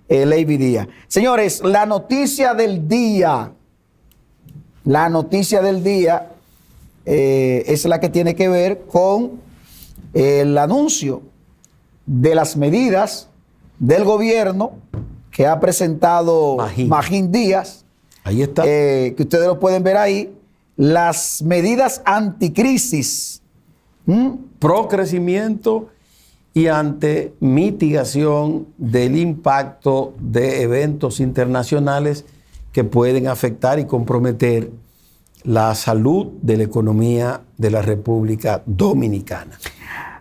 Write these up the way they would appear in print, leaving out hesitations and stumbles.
Leiby Díaz. Señores, la noticia del día es la que tiene que ver con el anuncio de las medidas del gobierno que ha presentado Magín Díaz. Ahí está. Que ustedes lo pueden ver ahí. Las medidas anticrisis. Pro crecimiento y ante mitigación del impacto de eventos internacionales que pueden afectar y comprometer la salud de la economía de la República Dominicana.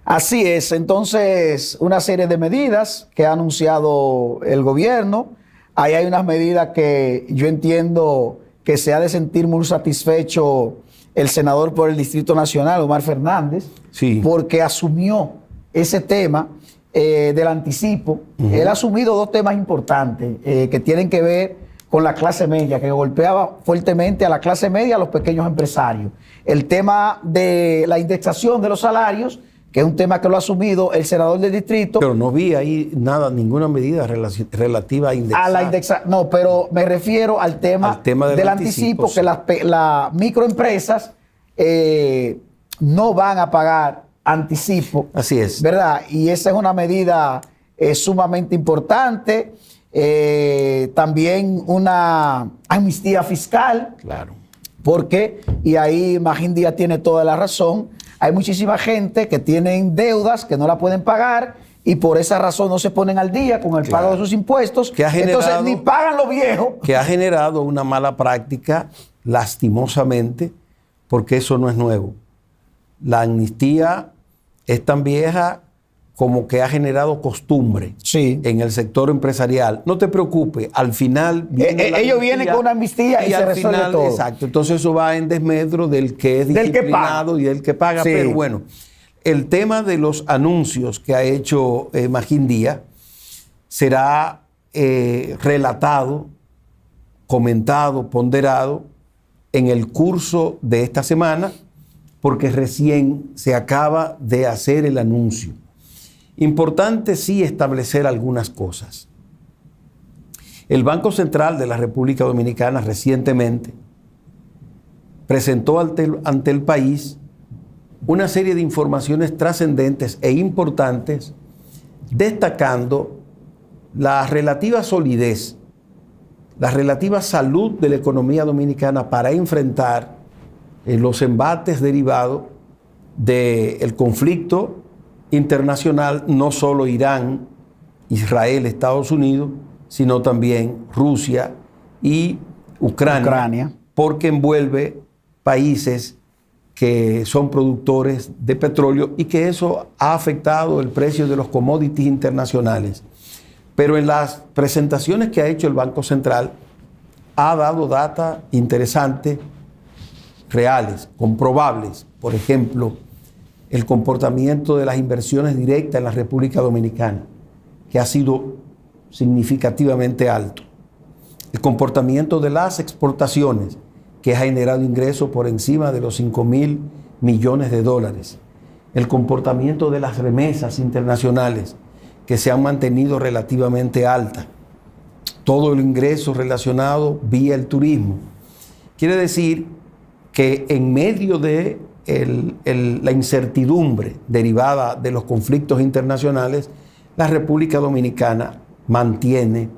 Así es, entonces una serie de medidas que ha anunciado el gobierno. Ahí hay unas medidas que yo entiendo que se ha de sentir muy satisfecho el senador por el Distrito Nacional, Omar Fernández, sí, porque asumió ese tema del anticipo. Él ha asumido dos temas importantes que tienen que ver con la clase media, que golpeaba fuertemente a la clase media y a los pequeños empresarios. El tema de la indexación de los salarios, que es un tema que lo ha asumido el senador del distrito. Pero no vi ahí nada, ninguna medida relativa a indexar. A la indexación, no, pero me refiero al tema del anticipo, sí, que las microempresas no van a pagar anticipo. Así es. ¿Verdad? Y esa es una medida sumamente importante. También una amnistía fiscal. Claro. Porque, y ahí Magín Díaz tiene toda la razón, hay muchísima gente que tienen deudas que no la pueden pagar y por esa razón no se ponen al día con el pago de sus impuestos. Entonces ni pagan los viejos. Que ha generado una mala práctica, lastimosamente, porque eso no es nuevo. La amnistía es tan vieja como que ha generado costumbre en el sector empresarial. No te preocupes, al final ellos vienen con una amnistía y se resuelve todo. Exacto, entonces eso va en desmedro del que es disciplinado y del que paga. Sí. Pero bueno, el tema de los anuncios que ha hecho Magín Díaz será relatado, comentado, ponderado en el curso de esta semana, porque recién se acaba de hacer el anuncio. Importante sí establecer algunas cosas. El Banco Central de la República Dominicana recientemente presentó ante el país una serie de informaciones trascendentes e importantes, destacando la relativa solidez, la relativa salud de la economía dominicana para enfrentar los embates derivados del conflicto internacional, no solo Irán, Israel, Estados Unidos, sino también Rusia y Ucrania, porque envuelve países que son productores de petróleo y que eso ha afectado el precio de los commodities internacionales. Pero en las presentaciones que ha hecho el Banco Central ha dado data interesantes, reales, comprobables. Por ejemplo, el comportamiento de las inversiones directas en la República Dominicana, que ha sido significativamente alto. El comportamiento de las exportaciones, que ha generado ingresos por encima de los 5.000 millones de dólares. El comportamiento de las remesas internacionales, que se han mantenido relativamente altas. Todo el ingreso relacionado vía el turismo. Quiere decir que en medio de la incertidumbre derivada de los conflictos internacionales, la República Dominicana mantiene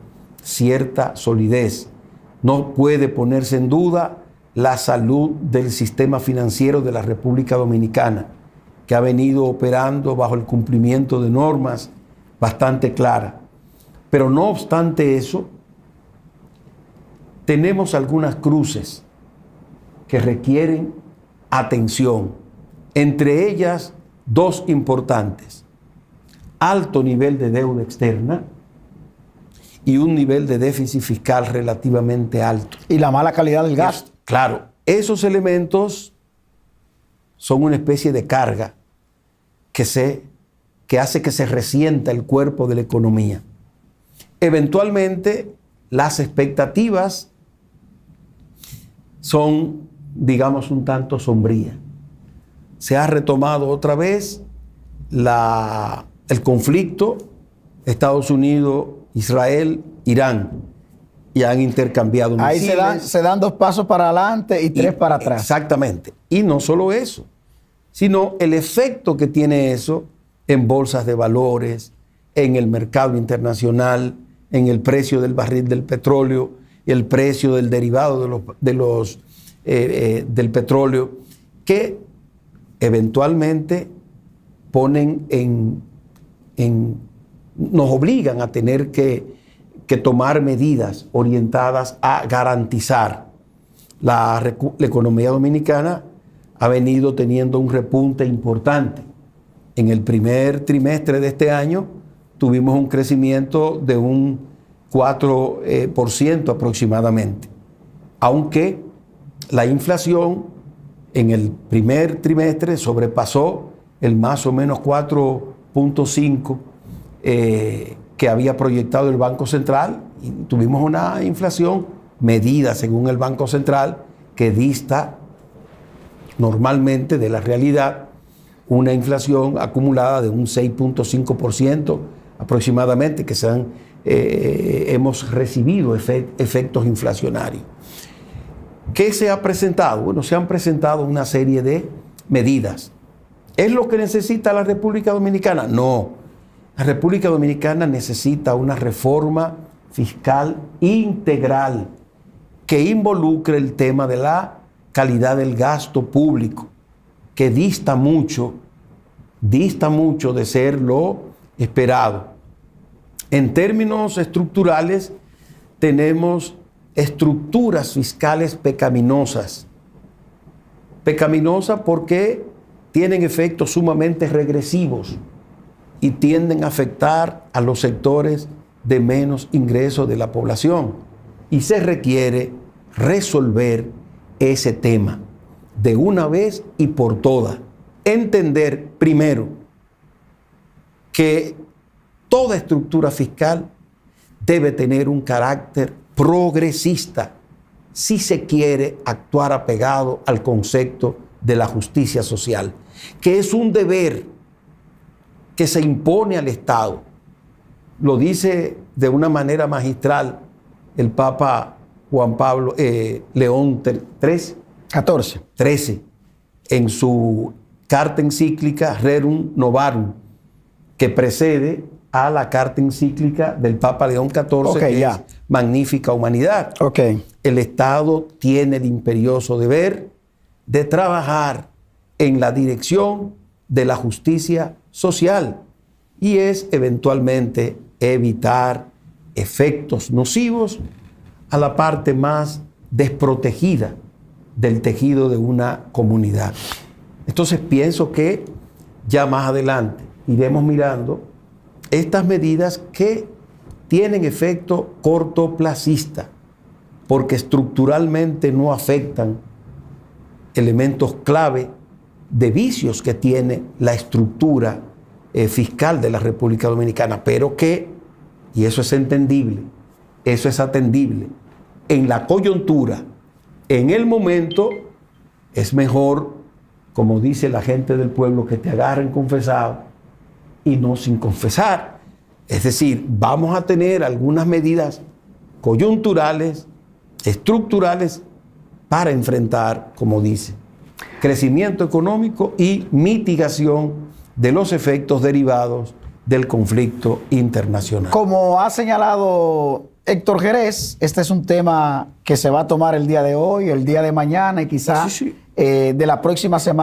cierta solidez. No puede ponerse en duda la salud del sistema financiero de la República Dominicana, que ha venido operando bajo el cumplimiento de normas bastante claras. Pero no obstante eso, tenemos algunas cruces que requieren atención, entre ellas dos importantes: alto nivel de deuda externa y un nivel de déficit fiscal relativamente alto. Y la mala calidad del gasto. Claro, esos elementos son una especie de carga que hace que se resienta el cuerpo de la economía. Eventualmente, las expectativas son, digamos, un tanto sombrías. Se ha retomado otra vez el conflicto Estados Unidos, Israel Irán y han intercambiado Ahí misiles. se dan 2 pasos para adelante y 3 para atrás. Exactamente. Y no solo eso, sino el efecto que tiene eso en bolsas de valores, en el mercado internacional, en el precio del barril del petróleo, el precio del derivado del petróleo, que eventualmente nos obligan a tener que tomar medidas orientadas a garantizar. La economía dominicana ha venido teniendo un repunte importante. En el primer trimestre de este año tuvimos un crecimiento de un 4% aproximadamente, aunque la inflación en el primer trimestre sobrepasó el más o menos 4.5% que había proyectado el Banco Central, y tuvimos una inflación medida según el Banco Central que dista normalmente de la realidad, una inflación acumulada de un 6.5% aproximadamente, que hemos recibido efectos inflacionarios. ¿Qué se ha presentado? Bueno, se han presentado una serie de medidas. ¿Es lo que necesita la República Dominicana? No. La República Dominicana necesita una reforma fiscal integral que involucre el tema de la calidad del gasto público, que dista mucho de ser lo esperado. En términos estructurales, tenemos estructuras fiscales pecaminosas. Pecaminosas porque tienen efectos sumamente regresivos y tienden a afectar a los sectores de menos ingresos de la población. Y se requiere resolver ese tema de una vez y por todas. Entender primero que toda estructura fiscal debe tener un carácter progresista si se quiere actuar apegado al concepto de la justicia social, que es un deber que se impone al Estado. Lo dice de una manera magistral el Papa Juan Pablo León XIII en su carta encíclica Rerum Novarum, que precede a la carta encíclica del Papa León XIV, que es Magnífica Humanidad. El Estado tiene el imperioso deber de trabajar en la dirección de la justicia social, y es eventualmente evitar efectos nocivos a la parte más desprotegida del tejido de una comunidad. Entonces pienso que ya más adelante iremos mirando estas medidas que tienen efecto cortoplacista, porque estructuralmente no afectan elementos clave de vicios que tiene la estructura fiscal de la República Dominicana, pero que, y eso es entendible, eso es atendible, en la coyuntura, en el momento, es mejor, como dice la gente del pueblo, que te agarren confesado y no sin confesar. Es decir, vamos a tener algunas medidas coyunturales, estructurales, para enfrentar, como dice, crecimiento económico y mitigación de los efectos derivados del conflicto internacional. Como ha señalado Héctor Jerez, este es un tema que se va a tomar el día de hoy, el día de mañana y quizás de la próxima semana.